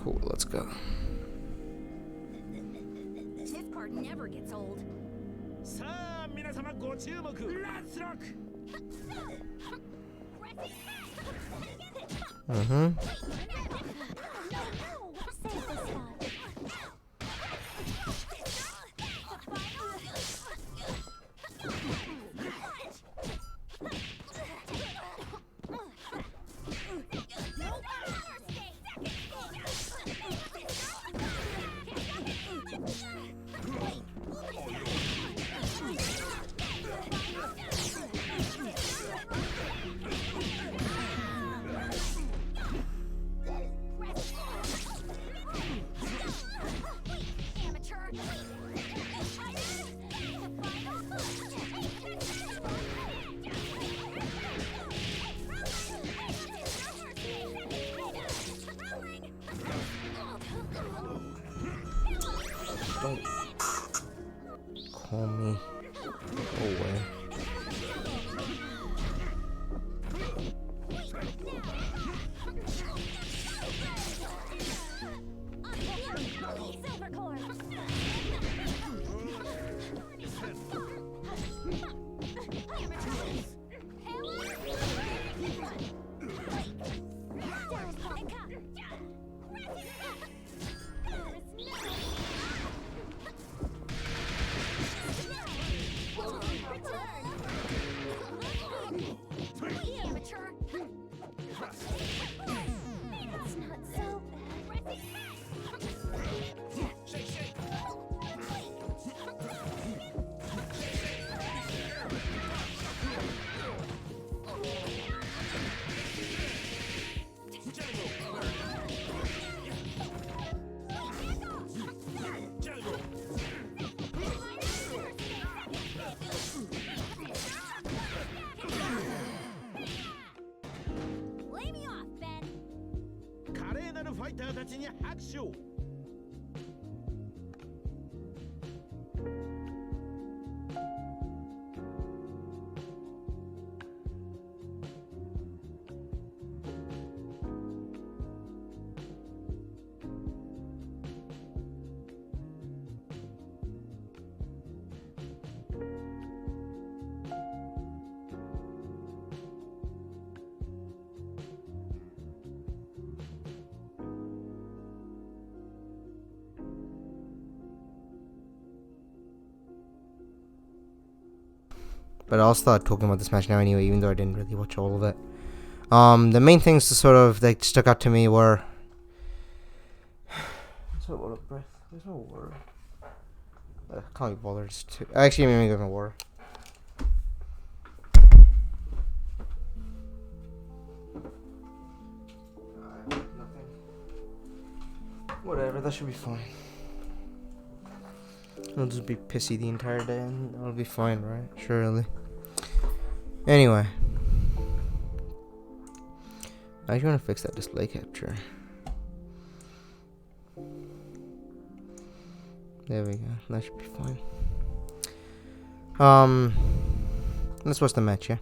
Cool, let's go. This part never gets old. Mm-hmm. Don't call me. Go away. But I'll start talking about this match now anyway, even though I didn't really watch all of it. The main things that sort of like stuck out to me were. Where's my water breath? Where's my water? I can't be bothered to. Actually, I'm gonna go my water. Nothing. Whatever, that should be fine. I'll just be pissy the entire day and I'll be fine, right? Surely. Anyway. I actually want to fix that display capture. There we go. That should be fine. Let's watch the match, yeah?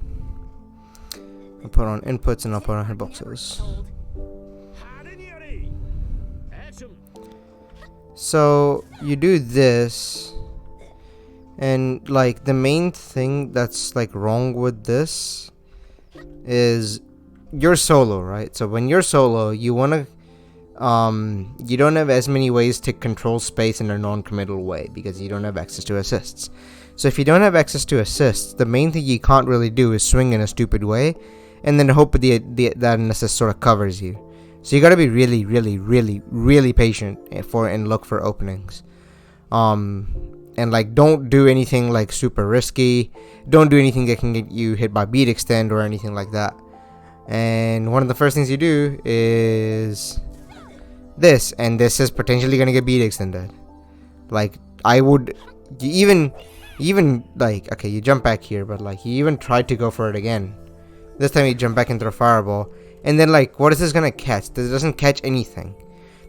I'll put on inputs and I'll put on hitboxes. So you do this, and like the main thing that's like wrong with this is you're solo, right? So when you're solo, you wanna you don't have as many ways to control space in a non-committal way because you don't have access to assists. So if you don't have access to assists, the main thing you can't really do is swing in a stupid way, and then hope that an assist sort of covers you. So you gotta be really, really, really, really patient and look for openings. And like don't do anything like super risky. Don't do anything that can get you hit by beat extend or anything like that. And one of the first things you do is this, and this is potentially gonna get beat extended. Like I would even like okay, you jump back here, but like you even tried to go for it again. This time you jump back into a fireball. And then like what is this gonna catch? This doesn't catch anything.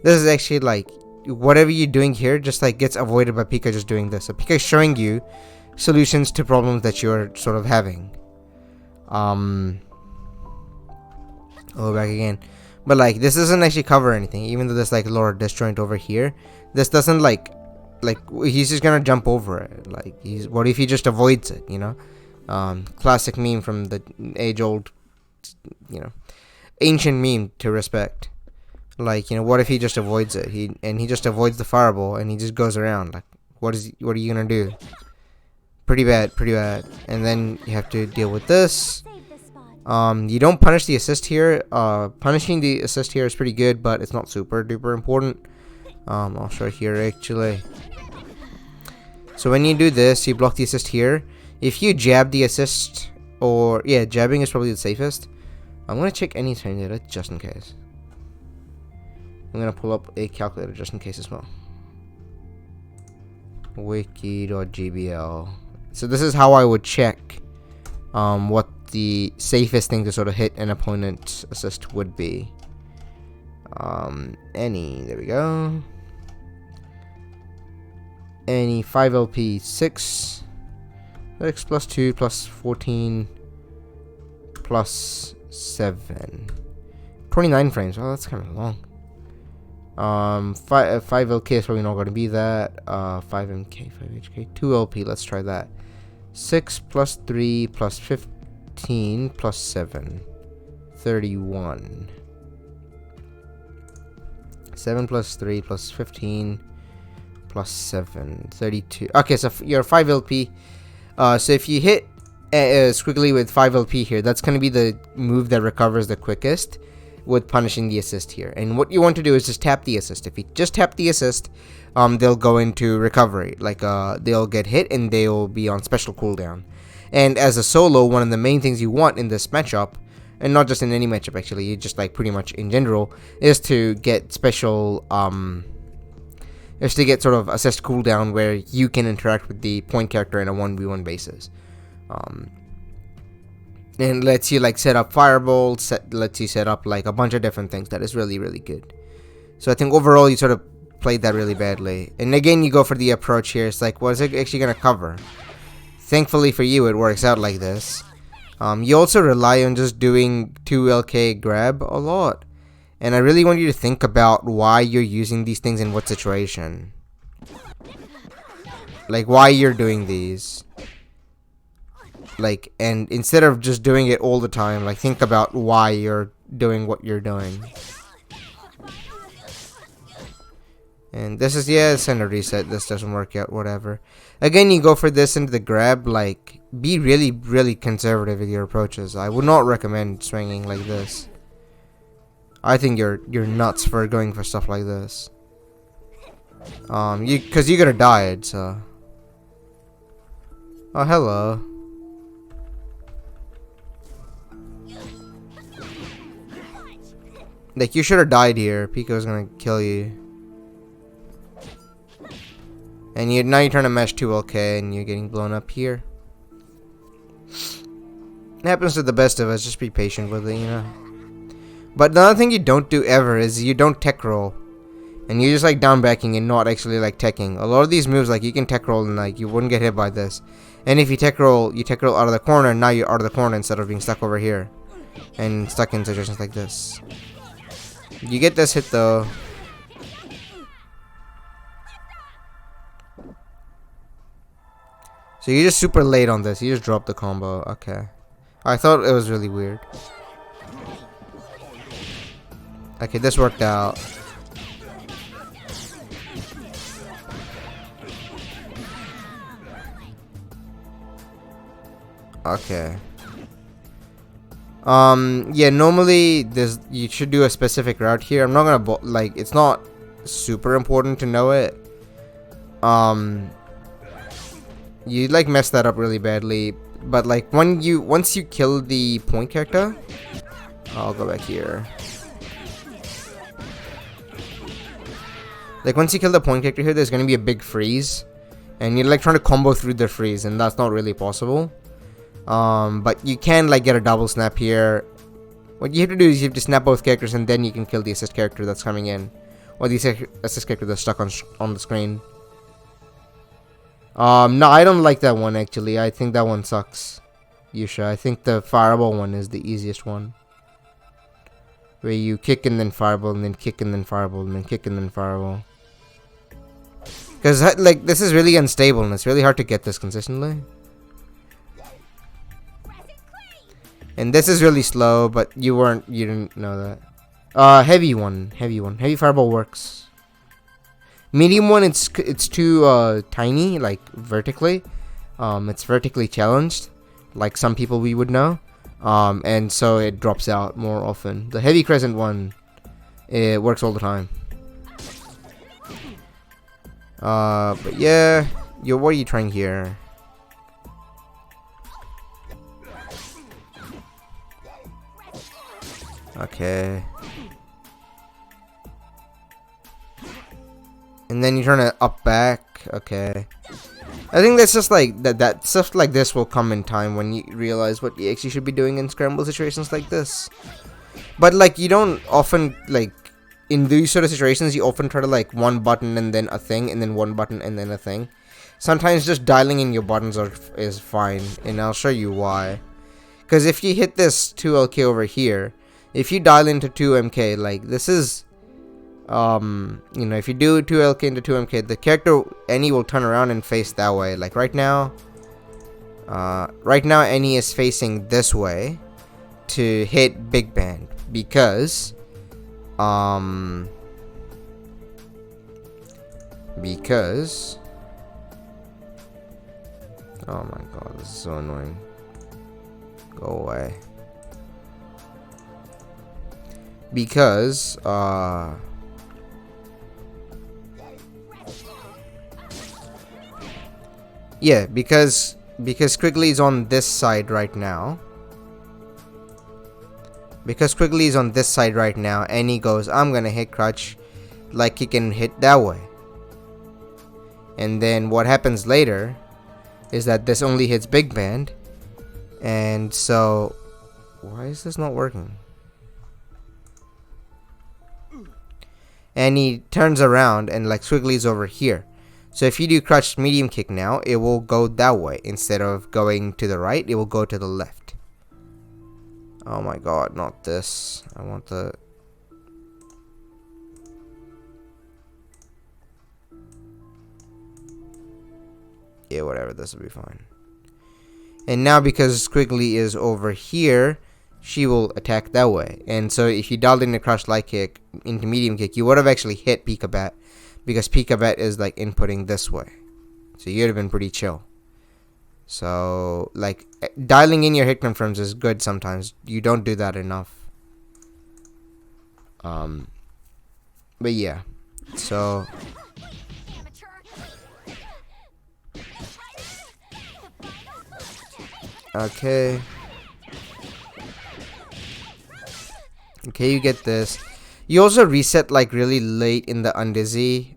This is actually like whatever you're doing here just like gets avoided by Pika just doing this. So Pika is showing you solutions to problems that you're sort of having. I'll go back again. But like this doesn't actually cover anything, even though there's like a lower disjoint over here. This doesn't like he's just gonna jump over it. Like what if he just avoids it, you know? Classic meme from the age-old, you know, ancient meme to respect. Like, you know, what if he just avoids it? He just avoids the fireball and he just goes around. Like, what are you gonna do? Pretty bad. And then you have to deal with this. You don't punish the assist here. Punishing the assist here is pretty good, but it's not super duper important. I'll show here actually. So when you do this, you block the assist here. If you jab the assist, or yeah, jabbing is probably the safest. I'm gonna check any turn data just in case. I'm gonna pull up a calculator just in case as well. Wiki.gbl. So this is how I would check what the safest thing to sort of hit an opponent's assist would be. There we go. Any 5LP 6 plus 2 plus 14 plus 7. 29 frames. Oh, that's kind of long. 5LK is probably not going to be that. 5MK, 5HK, 2LP. Let's try that. 6 plus 3 plus 15 plus 7. 31. 7 plus 3 plus 15 plus 7. 32. Okay, so you're 5LP. So if you hit squiggly with 5LP here, that's going to be the move that recovers the quickest with punishing the assist here. And what you want to do is just tap the assist. If you just tap the assist, they'll go into recovery. Like they'll get hit and they'll be on special cooldown. And as a solo, one of the main things you want in this matchup, and not just in any matchup actually, you just like pretty much in general, is to get special is to get sort of assist cooldown where you can interact with the point character in a 1v1 basis. And lets you like set up fireballs, lets you set up like a bunch of different things. That is really, really good. So I think overall you sort of played that really badly. And again, you go for the approach here. It's like, what is it actually going to cover? Thankfully for you, it works out like this. You also rely on just doing 2LK grab a lot. And I really want you to think about why you're using these things in what situation. Like, why you're doing these. Like, and instead of just doing it all the time, like, think about why you're doing what you're doing. And this is, yeah, send a reset. This doesn't work out, whatever. Again, you go for this into the grab. Like, be really, really conservative with your approaches. I would not recommend swinging like this. I think you're nuts for going for stuff like this. Cause you could have died, so. Oh, hello. Like, you should have died here. Pico's gonna kill you. And now you're trying to mesh 2LK and you're getting blown up here. It happens to the best of us. Just be patient with it, you know. But the other thing you don't do ever is you don't tech roll. And you're just like down backing and not actually like teching. A lot of these moves, like, you can tech roll and like you wouldn't get hit by this. And if you tech roll out of the corner, and now you're out of the corner instead of being stuck over here. And stuck in situations like this. You get this hit though. So you're just super late on this. You just dropped the combo. Okay. I thought it was really weird. Okay, this worked out. Okay. Yeah, normally you should do a specific route here. I'm not gonna like, it's not super important to know it. You like messed that up really badly, but like once you kill the point character, I'll go back here. Like, once you kill the point character here, there's gonna be a big freeze, and you're like trying to combo through the freeze, and that's not really possible. But you can like get a double snap here. What you have to do is you have to snap both characters, and then you can kill the assist character that's coming in, or the assist character that's stuck on the screen. No, I don't like that one actually. I think that one sucks, Yusha. I think the fireball one is the easiest one. where you kick and then fireball and then kick and then fireball and then kick and then fireball. Because like this is really unstable and it's really hard to get this consistently. And this is really slow, but you didn't know that. Heavy one. Heavy fireball works. Medium one, it's too tiny, like vertically. It's vertically challenged, like some people we would know. And so it drops out more often. The heavy crescent one, it works all the time. But yeah, what are you trying here? Okay. And then you turn it up back. Okay. I think that's just like that stuff like this will come in time when you realize what you actually should be doing in scramble situations like this. But like you don't often like in these sort of situations you often try to like one button and then a thing and then one button and then a thing. Sometimes just dialing in your buttons is fine, and I'll show you why. Because if you hit this 2LK over here, if you dial into 2MK, like this is you know, if you do 2LK into 2MK, the character Annie will turn around and face that way. Like right now Annie is facing this way to hit Big Band because oh my god, this is so annoying. Go away. Because yeah, because Squiggly's on this side right now. Because Squiggly's on this side right now, and he goes, I'm gonna hit Crutch like he can hit that way. And then what happens later is that this only hits Big Band. And so why is this not working? And he turns around and like Squiggly's over here. So if you do Crutch medium kick now, it will go that way. Instead of going to the right, it will go to the left. Oh my god, not this. I want the... yeah, whatever, this will be fine. And now because Squiggly is over here, she will attack that way. And so if you dialed in the Crush Light Kick into medium kick, you would have actually hit Peekabat, because Peekabat is like inputting this way. So you'd have been pretty chill. So like dialing in your hit confirms is good sometimes. You don't do that enough. But yeah. So okay. Okay, you get this. You also reset like really late in the Undizzy.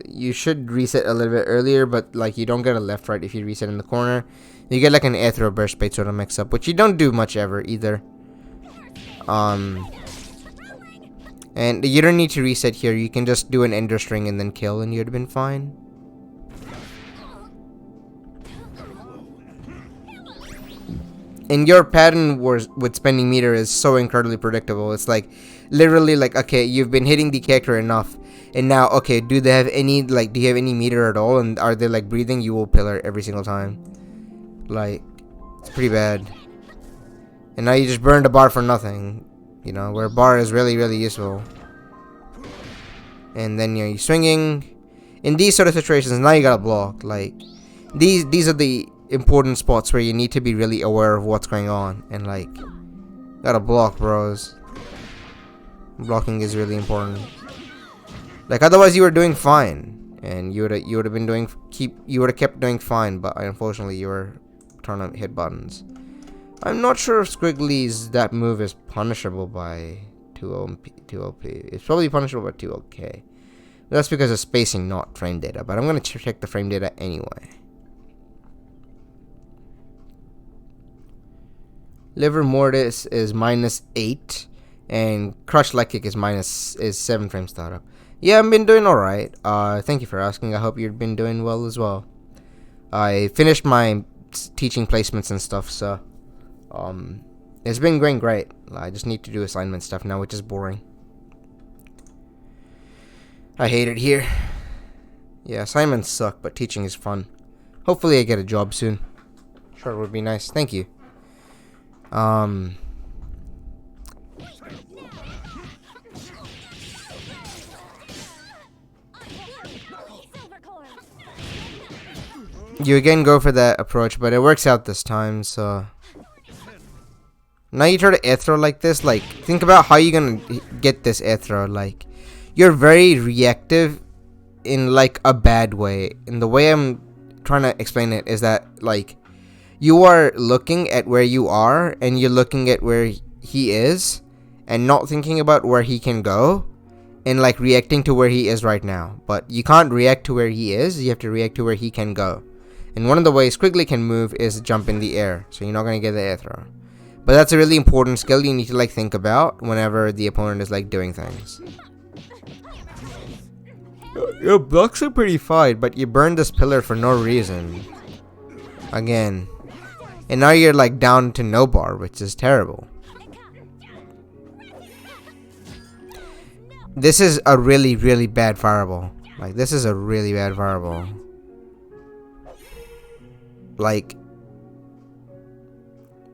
You should reset a little bit earlier, but like you don't get a left right if you reset in the corner. You get like an air throw burst bait sort of mix up, which you don't do much ever either. And you don't need to reset here. You can just do an ender string and then kill, and you'd have been fine. And your pattern with spending meter is so incredibly predictable. It's like literally like, okay, you've been hitting the character enough, and now okay, do they have any like, do you have any meter at all, and are they like breathing? You will pillar every single time. Like, it's pretty bad. And now you just burned a bar for nothing, you know, where bar is really useful. And then you're swinging in these sort of situations. Now you gotta block. Like these are the important spots where you need to be really aware of what's going on, and like gotta block, bros. Blocking is really important. Like otherwise you were doing fine, and you would have been doing you would have kept doing fine, but unfortunately you were trying to hit buttons. I'm not sure if Squiggly's that move is punishable by 2OP. It's probably punishable by 2OK. That's because of spacing, not frame data. But I'm gonna check the frame data anyway. Liver Mortis is -8, and Crush Light Kick is 7 frame startup. Yeah, I've been doing alright. Thank you for asking. I hope you've been doing well as well. I finished my teaching placements and stuff, so It's been going great. I just need to do assignment stuff now, which is boring. I hate it here. Yeah, assignments suck, but teaching is fun. Hopefully I get a job soon. Sure, it would be nice. Thank you. You again go for that approach, but it works out this time, so... Now you try to air throw like this, like, think about how you're gonna get this air throw, like... You're very reactive in, like, a bad way. And the way I'm trying to explain it is that, like... You are looking at where you are, and you're looking at where he is, and not thinking about where he can go, and, like, reacting to where he is right now. But you can't react to where he is, you have to react to where he can go. And one of the ways Squiggly can move is jump in the air, so you're not going to get the air throw. But that's a really important skill you need to like think about whenever the opponent is like doing things. Your blocks are pretty fine, but you burned this pillar for no reason. Again. And now you're like down to no bar, which is terrible. This is a really, really bad fireball. Like, this is a really bad fireball. Like,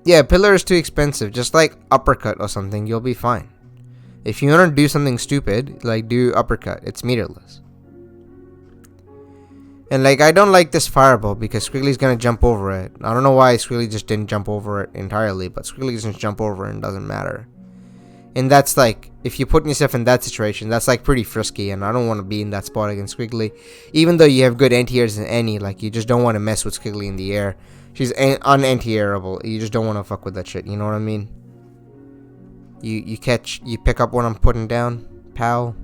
yeah, pillar is too expensive. Just like uppercut or something, you'll be fine. If you want to do something stupid, like do uppercut. It's meterless. And like, I don't like this fireball because Squiggly's gonna jump over it. I don't know why Squiggly just didn't jump over it entirely, but Squiggly doesn't jump over it and it doesn't matter. And that's like, if you put yourself in that situation, that's like pretty frisky, and I don't want to be in that spot against Squiggly. Even though you have good anti-airs in any, like, you just don't want to mess with Squiggly in the air. She's un-anti-airable. You just don't want to fuck with that shit, you know what I mean? You pick up what I'm putting down, pal.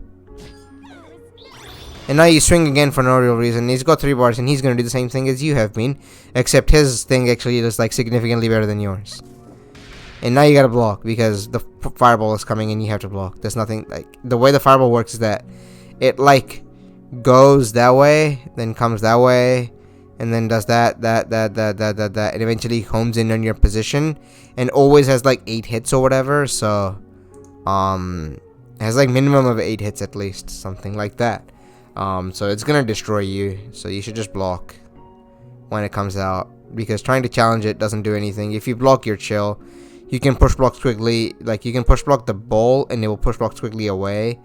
And now you swing again for no real reason. He's got 3 bars, and he's gonna do the same thing as you have been, except his thing actually is like significantly better than yours. And now you gotta block because the fireball is coming and you have to block. There's nothing, like, the way the fireball works is that it like goes that way, then comes that way, and then does that, and eventually homes in on your position, and always has like 8 hits or whatever. So, has like minimum of 8 hits at least, something like that. So it's gonna destroy you. So you should just block when it comes out, because trying to challenge it doesn't do anything. If you block, you're chill. You can push block Squiggly, like you can push block the ball and it will push block Squiggly away.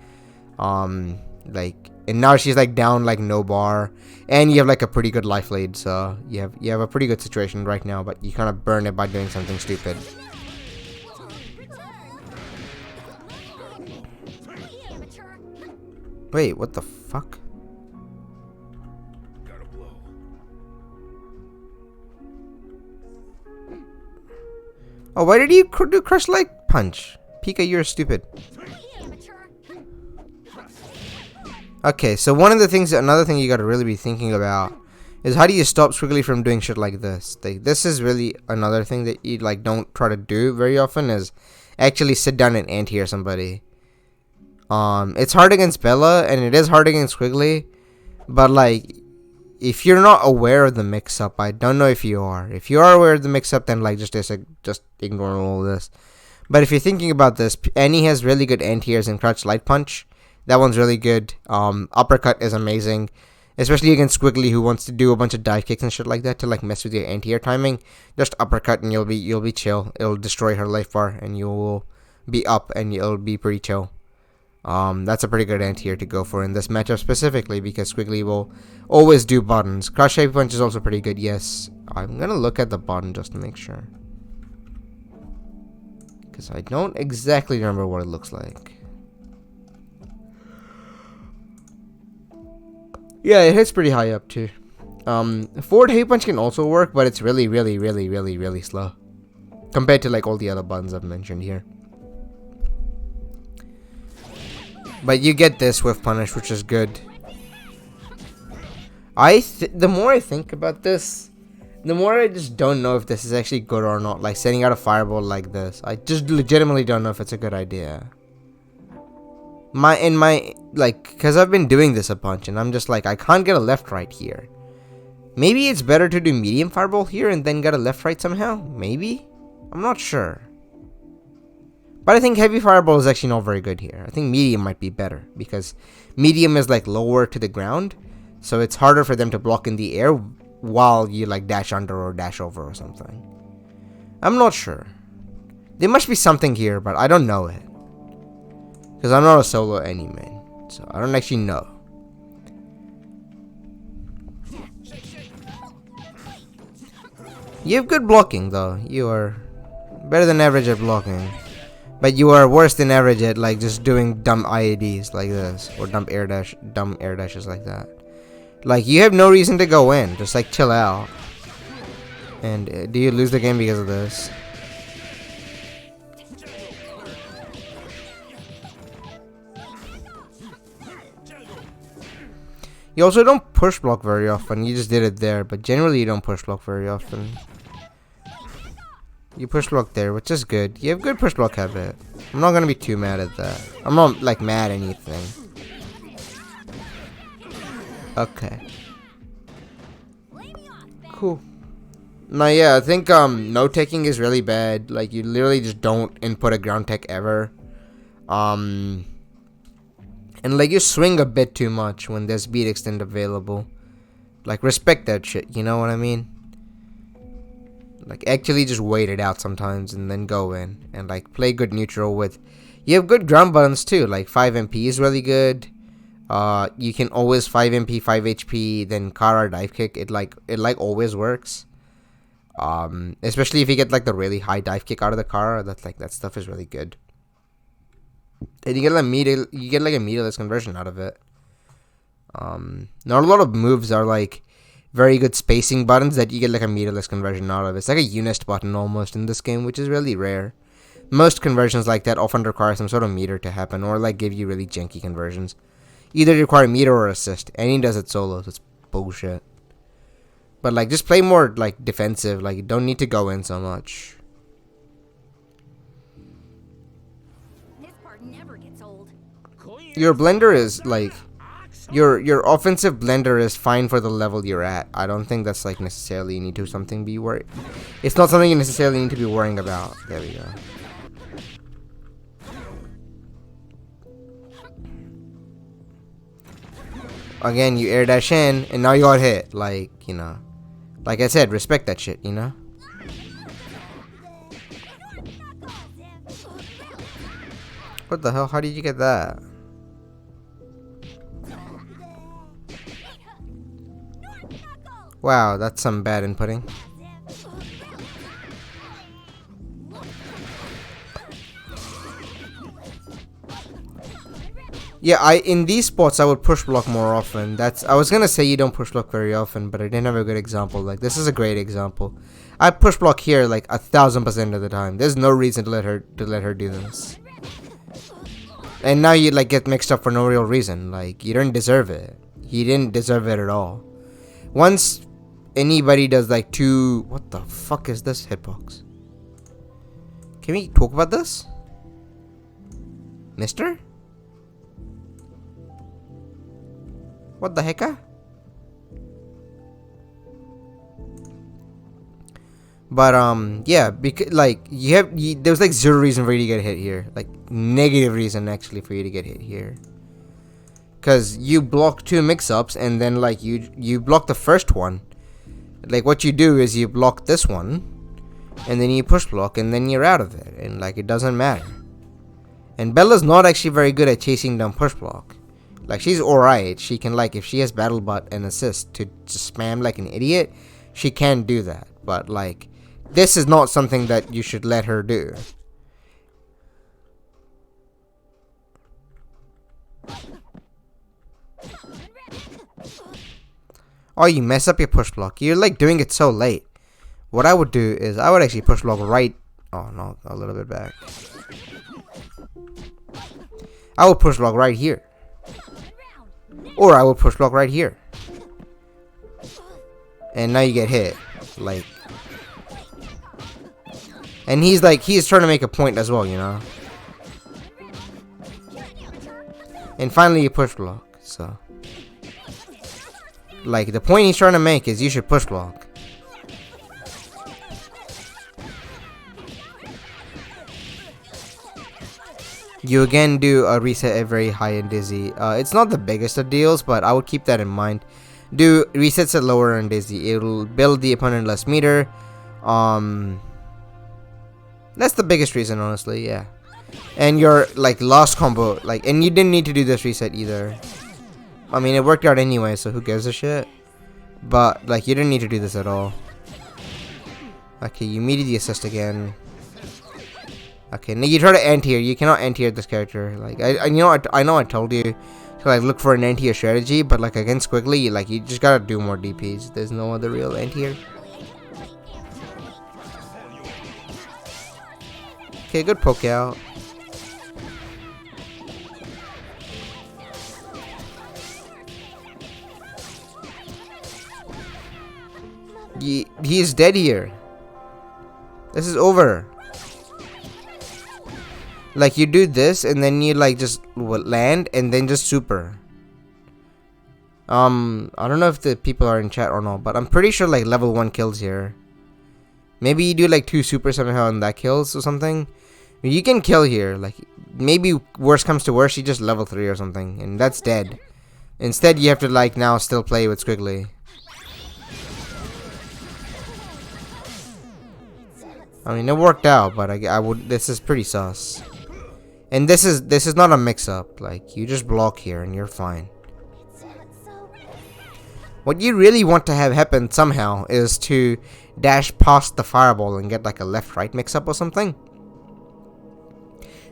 Like, and now she's like down like no bar, and you have like a pretty good life lead, so you have a pretty good situation right now, but you kind of burn it by doing something stupid. Wait, what the fuck? Oh, why did you do crush like punch? Pika, you're stupid. Okay, so another thing you gotta really be thinking about is how do you stop Squiggly from doing shit like this? This is really another thing that you like don't try to do very often, is actually sit down and anti-air somebody. It's hard against Bella and it is hard against Squiggly, but like, if you're not aware of the mix-up, I don't know if you are. If you are aware of the mix-up, then like just ignore all this. But if you're thinking about this, Annie has really good anti-airs and crouch light punch. That one's really good. Uppercut is amazing, especially against Squiggly, who wants to do a bunch of dive kicks and shit like that to like mess with your anti-air timing. Just uppercut and you'll be chill. It'll destroy her life bar and you'll be up and you'll be pretty chill. That's a pretty good anti-air to go for in this matchup specifically, because Squiggly will always do buttons. Crush Heavy Punch is also pretty good, yes. I'm gonna look at the button just to make sure, because I don't exactly remember what it looks like. Yeah, it hits pretty high up too. Forward Heavy Punch can also work, but it's really slow compared to like all the other buttons I've mentioned here. But you get this with punish, which is good. The more I think about this, the more I just don't know if this is actually good or not. Like, sending out a fireball like this, I just legitimately don't know if it's a good idea. Because I've been doing this a bunch, and I'm just like, I can't get a left right here. Maybe it's better to do medium fireball here and then get a left right somehow. Maybe, I'm not sure. But I think heavy fireball is actually not very good here. I think medium might be better because medium is like lower to the ground, so it's harder for them to block in the air while you like dash under or dash over or something. I'm not sure. There must be something here, but I don't know it. Because I'm not a solo anime, so I don't actually know. You have good blocking though. You are better than average at blocking. But you are worse than average at like just doing dumb IADs like this. Or dumb air dashes like that. Like you have no reason to go in. Just like chill out. And do you lose the game because of this? You also don't push block very often. You just did it there, but generally you don't push block very often. You push block there, which is good. You have good push block habit. I'm not gonna be too mad at that. I'm not like mad at anything. Okay. Cool. Now yeah, I think no taking is really bad. Like you literally just don't input a ground tech ever. And like you swing a bit too much when there's beat extend available. Like respect that shit, you know what I mean? Like actually just wait it out sometimes and then go in and like play good neutral with. You have good ground buttons too. Like 5 MP is really good. You can always 5 MP, 5 HP, then Kara dive kick. It like always works. Especially if you get like the really high dive kick out of the Kara. That stuff is really good. And you get like a meterless conversion out of it. Not a lot of moves are like very good spacing buttons that you get like a meterless conversion out of. It's like a unist button almost in this game, which is really rare. Most conversions like that often require some sort of meter to happen, or like give you really janky conversions. Either require meter or assist. And he does it solo, so it's bullshit. But like just play more like defensive, like you don't need to go in so much. This part never gets old. Your blender is like your offensive blender is fine for the level you're at. I don't think that's like necessarily you need to something be worried. It's not something you necessarily need to be worrying about. There we go. Again, you air dash in and now you got hit. Like, you know. Like I said, respect that shit, you know? What the hell? How did you get that? Wow, that's some bad inputting. Yeah, in these spots I would push block more often. I was gonna say you don't push block very often, but I didn't have a good example. Like this is a great example. I push block here like 1000% of the time. There's no reason to let her do this. And now you like get mixed up for no real reason. Like you didn't deserve it. He didn't deserve it at all. Once anybody does like two, what the fuck is this hitbox? Can we talk about this, mister? What the heck? But yeah, because like there's like zero reason for you to get hit here, like negative reason actually for you to get hit here, because you block two mix-ups and then like you block the first one. Like what you do is you block this one and then you push block and then you're out of it, and like it doesn't matter. And Bella's not actually very good at chasing down push block. Like she's alright. She can like if she has battle butt and assist to spam like an idiot, she can do that. But like this is not something that you should let her do. Oh, you mess up your push block. You're like doing it so late. What I would do is I would actually push block right. Oh no, a little bit back. I would push block right here. Or I would push block right here. And now you get hit. Like. And he's trying to make a point as well, you know. And finally you push block. So. Like the point he's trying to make is you should push block. You again do a reset at very high and dizzy. It's not the biggest of deals, but I would keep that in mind. Do resets at lower and dizzy. It'll build the opponent less meter. That's the biggest reason, honestly. Yeah. And your like lost combo, like, and you didn't need to do this reset either. I mean, it worked out anyway, so who gives a shit? But like, you didn't need to do this at all. Okay, you immediately assist again. Okay, now you try to anti-tier. You cannot anti-tier this character. Like, I know I told you to like look for an anti-tier strategy, but like against Squiggly, like you just gotta do more DPs. There's no other real anti-tier. Okay, good poke out. He is dead here. This is over. Like, you do this and then you like just land and then just super. I don't know if the people are in chat or not, but I'm pretty sure like level 1 kills here. Maybe you do like 2 super somehow and that kills or something. You can kill here. Like, maybe worst comes to worst, you just level 3 or something and that's dead. Instead, you have to like now still play with Squiggly. I mean, it worked out, but I would. This is pretty sus. And this is not a mix-up. Like, you just block here and you're fine. What you really want to have happen somehow is to dash past the fireball and get like a left-right mix-up or something.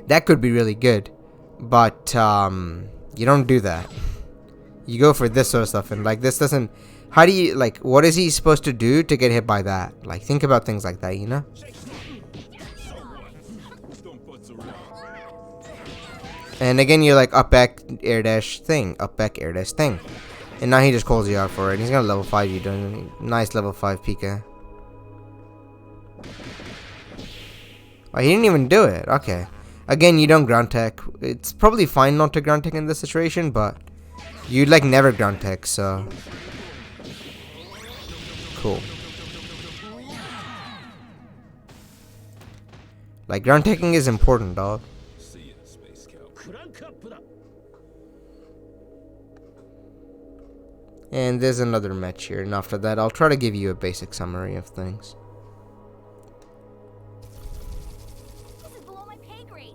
That could be really good, but you don't do that. You go for this sort of stuff, and like this doesn't. How do you like? What is he supposed to do to get hit by that? Like, think about things like that, you know. And again, you're like up back air dash thing, up back air dash thing, and now he just calls you out for it. He's gonna level 5 you, doing nice level 5 Pika. Oh, he didn't even do it. Okay. Again, you don't ground tech. It's probably fine not to ground tech in this situation, but you'd like never ground tech, so cool. Like, ground teching is important, dog. And there's another match here, and after that I'll try to give you a basic summary of things. This is below my pay grade.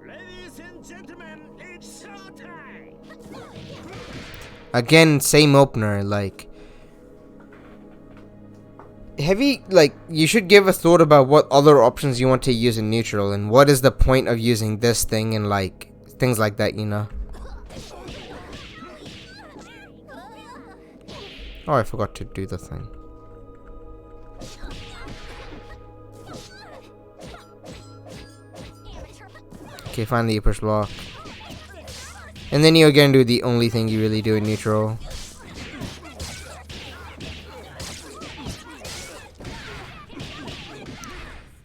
Ladies and gentlemen, it's showtime. Again, same opener. Like, you should give a thought about what other options you want to use in neutral, and what is the point of using this thing, and like things like that, you know. Oh, I forgot to do the thing. Okay, finally you push block. And then you again do the only thing you really do in neutral.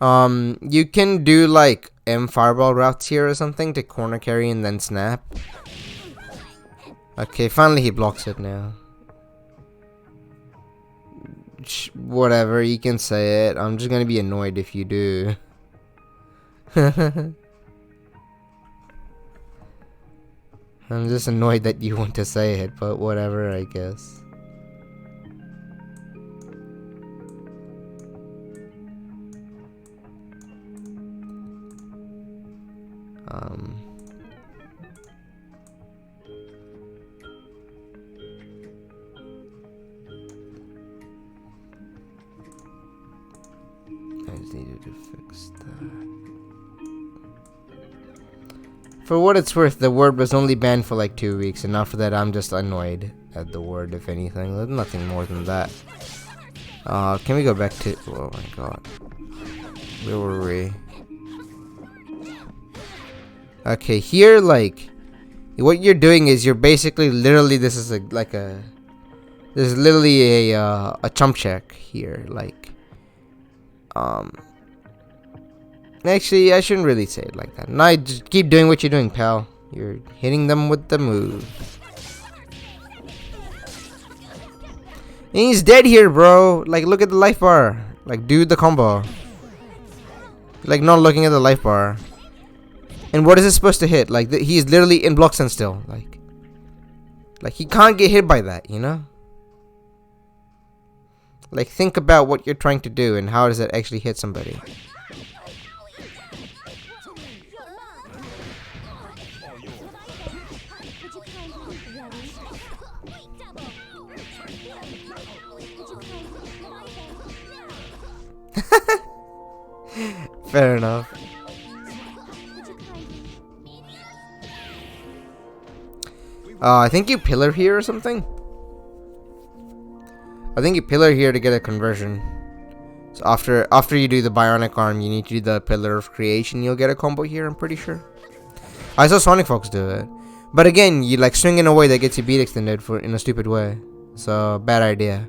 You can do like M fireball routes here or something to corner carry and then snap. Okay, finally he blocks it now. Whatever, you can say it. I'm just gonna be annoyed if you do. I'm just annoyed that you want to say it, but whatever, I guess. I just needed to fix that. For what it's worth, the word was only banned for like 2 weeks, and after that I'm just annoyed at the word, if anything. There's nothing more than that. Can we go back to... Oh my god. Where were we? Okay, here, like, what you're doing is you're basically literally, this is there's literally a chump check here, like, actually, I shouldn't really say it like that. No, just keep doing what you're doing, pal. You're hitting them with the move. And he's dead here, bro. Like, look at the life bar. Like, do the combo. Like, not looking at the life bar. And what is it supposed to hit? Like he's literally in block stun still. Like he can't get hit by that, you know? Like think about what you're trying to do and how does it actually hit somebody. Fair enough. I think you pillar here or something. I think you pillar here to get a conversion. So after you do the bionic arm, you need to do the pillar of creation. You'll get a combo here. I'm pretty sure. I saw Sonic Fox do it, but again, you like swing in a way that gets your beat extended in a stupid way. So bad idea.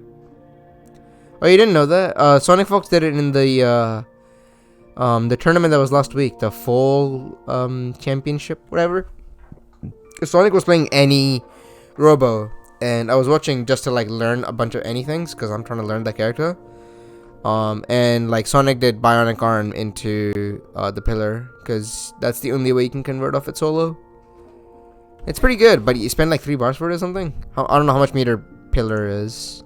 Oh, you didn't know that? Sonic Fox did it in the tournament that was last week, the fall championship, whatever. Sonic was playing any Robo, and I was watching just to like learn a bunch of anythings because I'm trying to learn that character. And like Sonic did bionic arm into the pillar because that's the only way you can convert off it solo. It's pretty good, but you spend like 3 bars for it or something. I don't know how much meter pillar is.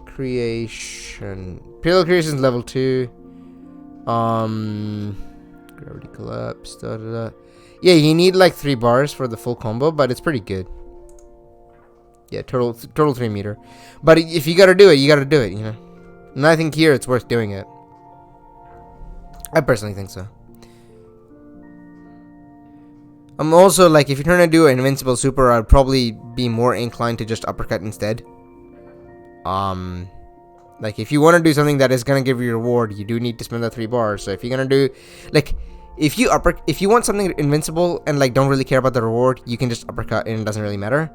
Creation. Pillar creation is level 2. Gravity collapse. Da, da, da. Yeah, you need like 3 bars for the full combo, but it's pretty good. Yeah, total 3 meter. But if you gotta do it, you gotta do it, you know. And I think here it's worth doing it. I personally think so. I'm also like, if you're trying to do an invincible super, I'd probably be more inclined to just uppercut instead. Like if you want to do something that is gonna give you a reward, you do need to spend the 3 bars. So if you're gonna do, like, if you want something invincible and like don't really care about the reward, you can just uppercut and it doesn't really matter.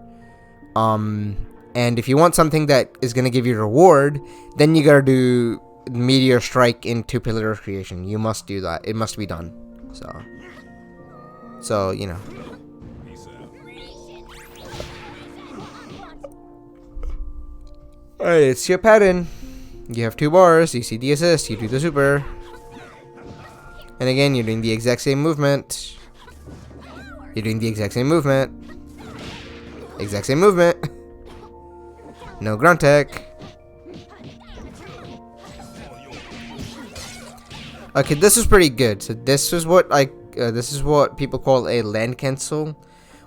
And if you want something that is gonna give you a reward, then you gotta do Meteor Strike into Pillar of Creation. You must do that. It must be done. So you know. Alright, it's your pattern. You have 2 bars, you see the assist, you do the super. And again, you're doing the exact same movement. You're doing the exact same movement. Exact same movement. No ground tech. Okay, this is pretty good. So this is what people call a land cancel.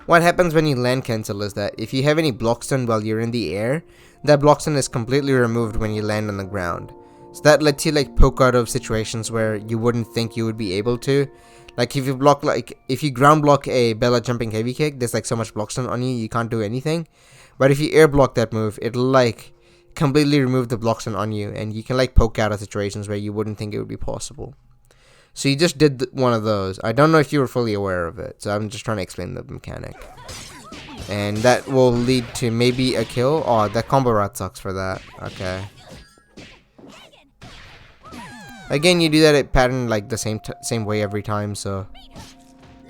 What happens when you land cancel is that if you have any block stun while you're in the air, that block stun is completely removed when you land on the ground. So that lets you like poke out of situations where you wouldn't think you would be able to. Like if you ground block a Bella jumping heavy kick, there's like so much block stun on you, you can't do anything. But if you air block that move, it'll like completely remove the block stun on you, and you can like poke out of situations where you wouldn't think it would be possible. So you just did one of those. I don't know if you were fully aware of it, so I'm just trying to explain the mechanic. And that will lead to maybe a kill. Oh, that combo rat sucks for that. Okay. Again, you do that pattern like the same way every time, so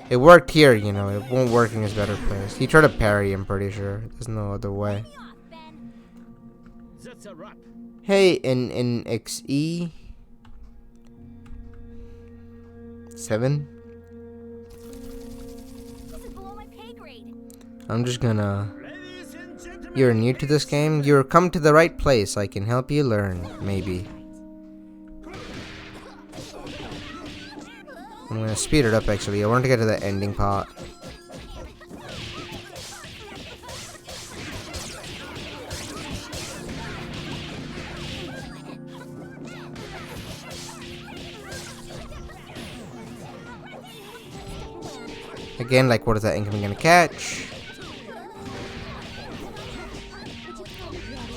it worked here, you know. It won't work in his better place. He tried to parry, I'm pretty sure. There's no other way. Hey, in XE 7. I'm just gonna. You're new to this game. You're come to the right place. I can help you learn, maybe. I'm gonna speed it up actually. I want to get to the ending part. Again, like, what is that incoming gonna catch?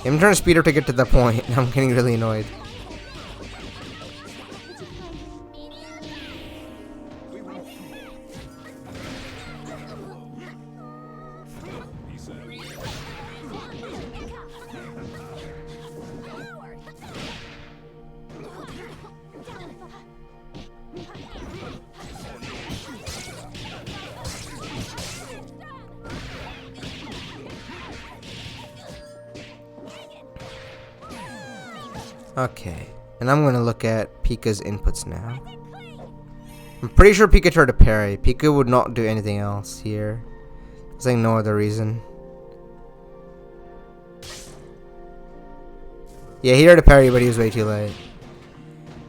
I'm trying to speed up to get to that point. I'm getting really annoyed. Okay, and I'm gonna look at Pika's inputs now. I'm pretty sure Pika tried to parry. Pika would not do anything else here. There's like no other reason. Yeah, he tried to parry, but he was way too late.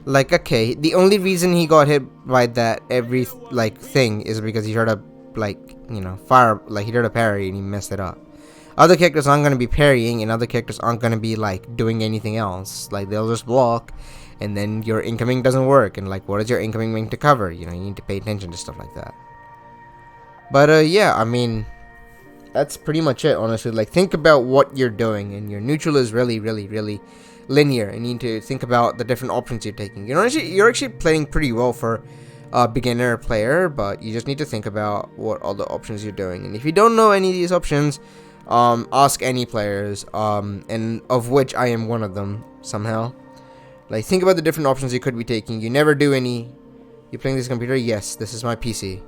Like, okay, the only reason he got hit by that every like thing is because he tried to like, you know, fire, like he tried to parry and he messed it up. Other characters aren't gonna be parrying, and other characters aren't gonna be like doing anything else. Like they'll just block, and then your incoming doesn't work. And like, what is your incoming meant to cover? You know, you need to pay attention to stuff like that. But yeah, I mean, that's pretty much it, honestly. Like, think about what you're doing, and your neutral is really linear, and you need to think about the different options you're taking. You're actually playing pretty well for a beginner player, but you just need to think about what all the options you're doing. And if you don't know any of these options, ask any players, and of which I am one of them somehow. Like, think about the different options you could be taking. You never do any. You playing this computer? Yes, this is my PC.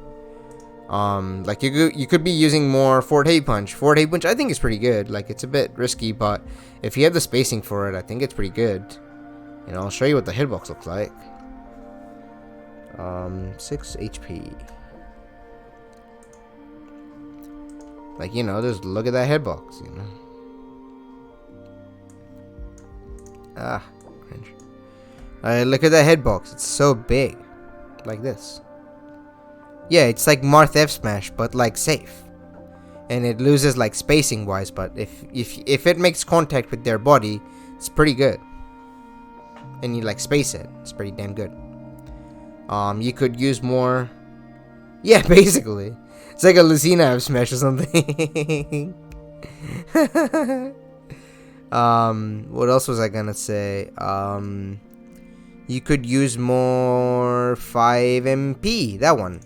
Like you could be using more forward heavy punch. Forward heavy punch I think is pretty good. Like, it's a bit risky, but if you have the spacing for it, I think it's pretty good. And I'll show you what the hitbox looks like. 6 HP. Like, you know, just look at that hitbox, you know. Ah, cringe. Alright, look at that hitbox. It's so big. Like this. Yeah, it's like Marth F Smash, but like safe. And it loses like spacing wise, but if it makes contact with their body, it's pretty good. And you like space it, it's pretty damn good. You could use more. Yeah, basically. It's like a Lucina F Smash or something. What else was I gonna say? You could use more 5MP. That one.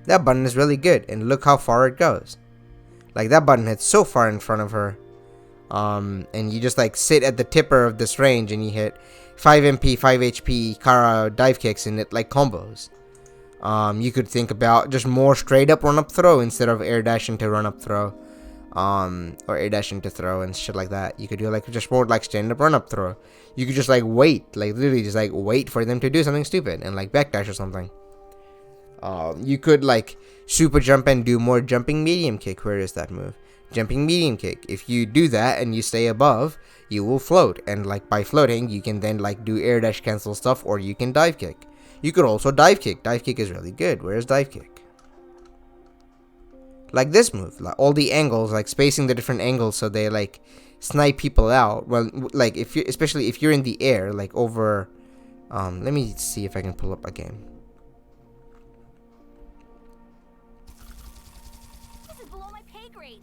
That button is really good, and look how far it goes. Like, that button hits so far in front of her. And you just like sit at the tipper of this range and you hit 5MP, 5 HP, Kara dive kicks, and it like combos. You could think about just more straight up run up throw instead of air dashing to run up throw. Or air dashing to throw and shit like that. You could do like just more like stand up run up throw. You could just like wait, like literally just like wait for them to do something stupid and like backdash or something. You could like super jump and do more jumping medium kick. Where is that move? Jumping medium kick. If you do that and you stay above, you will float, and like by floating you can then like do air dash cancel stuff, or you can dive kick. You could also dive kick. Dive kick is really good. Where's dive kick? Like this move, like all the angles, like spacing the different angles so they like snipe people out. Well, like if you, especially if you're in the air, like over. Let me see if I can pull up a game. This is below my pay grade.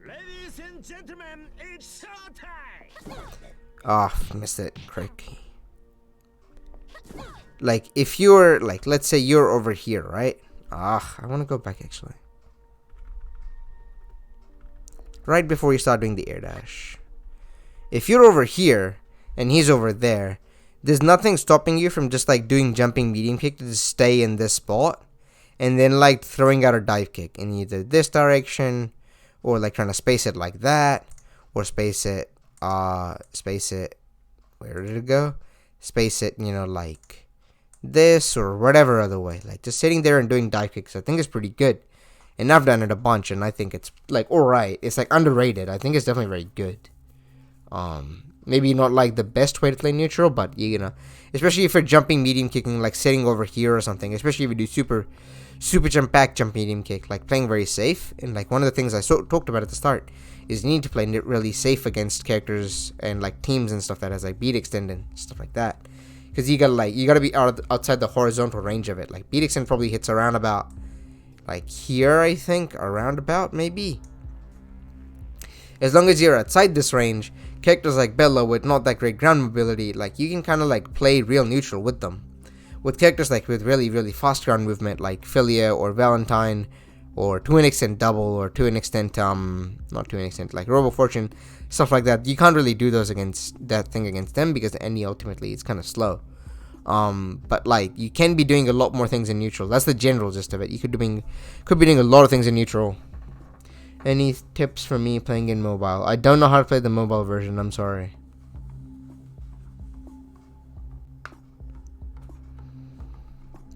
Ladies and gentlemen, it's showtime! Ah, missed it. Crick. Like if you're like, let's say you're over here, right? Ah, I want to go back actually. Right before you start doing the air dash. If you're over here and he's over there, there's nothing stopping you from just like doing jumping medium kick to just stay in this spot and then like throwing out a dive kick in either this direction, or like trying to space it like that, or space it, where did it go? Space it, you know, like this or whatever other way. Like just sitting there and doing dive kicks, I think is pretty good. And I've done it a bunch, and I think it's like alright. It's like underrated. I think it's definitely very good. Maybe not like the best way to play neutral, but you know, especially if you're jumping medium kicking, like sitting over here or something. Especially if you do super jump back, jump medium kick, like playing very safe. And like one of the things I talked about at the start is you need to play really safe against characters and like teams and stuff that has like beat extend and stuff like that. Because you gotta be outside the horizontal range of it. Like beat extend probably hits around about like here, I think, around about maybe. As long as you're outside this range, characters like Bella with not that great ground mobility, like you can kind of like play real neutral with them. With characters like with really fast ground movement like Philia or Valentine, or to an extent Double, or to an extent not to an extent like Robo Fortune, stuff like that, you can't really do those against them because the NE ultimately it's kind of slow. But like you can be doing a lot more things in neutral. That's the general gist of it. You could be doing a lot of things in neutral. Any tips for me playing in mobile? I don't know how to play the mobile version. I'm sorry.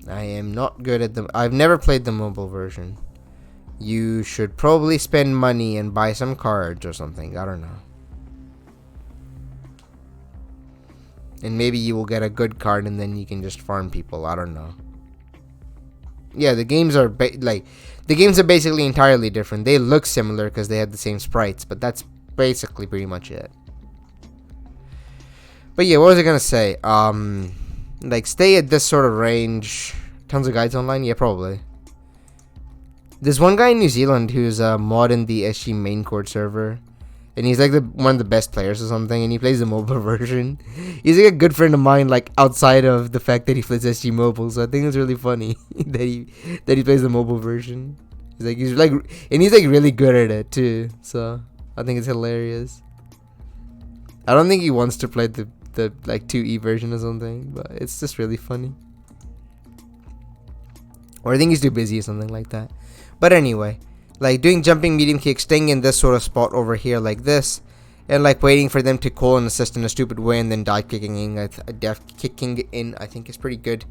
I am not good at them. I've never played the mobile version. You should probably spend money and buy some cards or something. I don't know. And maybe you will get a good card and then you can just farm people. I don't know. Yeah, the games are basically entirely different. They look similar because they have the same sprites, but that's basically pretty much it. But yeah, what was I gonna say? Like, stay at this sort of range. Tons of guides online? Yeah, probably. There's one guy in New Zealand who's a mod in the SG main court server. And he's like one of the best players or something. And he plays the mobile version. He's like a good friend of mine, like outside of the fact that he plays SG mobile. So I think it's really funny that he plays the mobile version. He's like really good at it too. So I think it's hilarious. I don't think he wants to play the like 2E version or something, but it's just really funny. Or I think he's too busy or something like that. But anyway, like doing jumping medium kick, staying in this sort of spot over here like this, and like waiting for them to call an assist in a stupid way and then dive kicking in. I think is pretty good.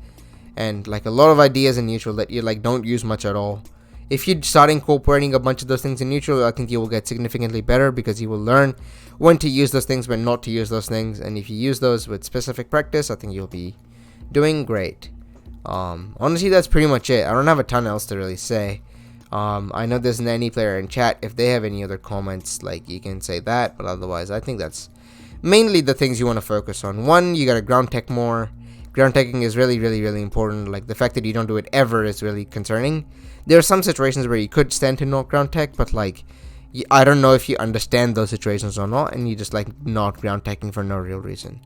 And like a lot of ideas in neutral that you like don't use much at all. If you start incorporating a bunch of those things in neutral, I think you will get significantly better because you will learn when to use those things, when not to use those things. And if you use those with specific practice, I think you'll be doing great. Honestly, that's pretty much it. I don't have a ton else to really say. I know there's any player in chat. If they have any other comments, like, you can say that. But otherwise, I think that's mainly the things you want to focus on. One, you got to ground tech more. Ground teching is really, really, really important. Like, the fact that you don't do it ever is really concerning. There are some situations where you could stand to not ground tech, but like, I don't know if you understand those situations or not, and you just like not ground teching for no real reason.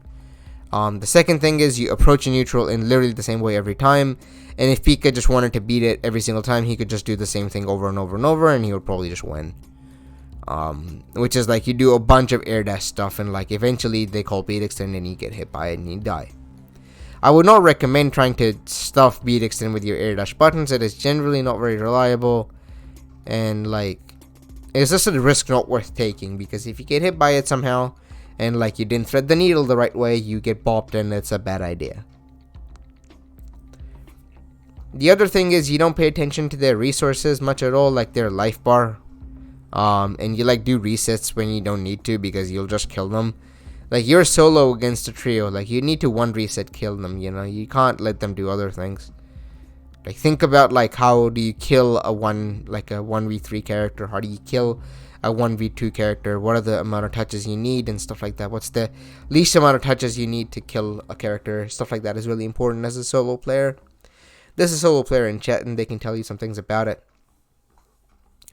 The second thing is you approach a neutral in literally the same way every time, and if Pika just wanted to beat it every single time, he could just do the same thing over and over and over, and he would probably just win. Which is like you do a bunch of air dash stuff, and like eventually they call beat extend and you get hit by it and you die. I would not recommend trying to stuff beat extend with your air dash buttons. It is generally not very reliable, and like it's just a risk not worth taking, because if you get hit by it somehow and like you didn't thread the needle the right way, you get bopped and it's a bad idea. The other thing is you don't pay attention to their resources much at all, like their life bar, and you like do resets when you don't need to because you'll just kill them. Like, you're solo against a trio, like you need to one reset kill them, you know, you can't let them do other things. Like, think about like how do you kill a 1v3 character, how do you kill a 1v2 character, what are the amount of touches you need and stuff like that, what's the least amount of touches you need to kill a character, stuff like that is really important as a solo player. There's a solo player in chat and they can tell you some things about it.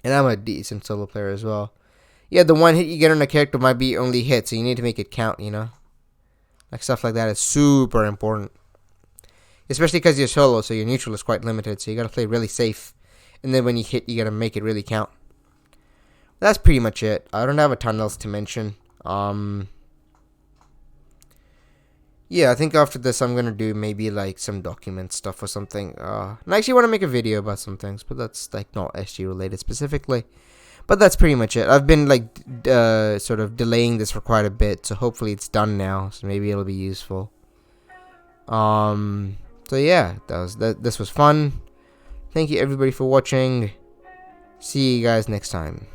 And I'm a decent solo player as well. Yeah, the one hit you get on a character might be only hit, so you need to make it count, you know? Like, stuff like that is super important. Especially because you're solo, so your neutral is quite limited, so you gotta play really safe. And then when you hit, you gotta make it really count. That's pretty much it. I don't have a ton else to mention. Yeah, I think after this I'm gonna do maybe like some document stuff or something. And I actually want to make a video about some things, but that's like not SG related specifically. But that's pretty much it. I've been like sort of delaying this for quite a bit, so hopefully it's done now. So maybe it'll be useful. So yeah, this was fun. Thank you everybody for watching. See you guys next time.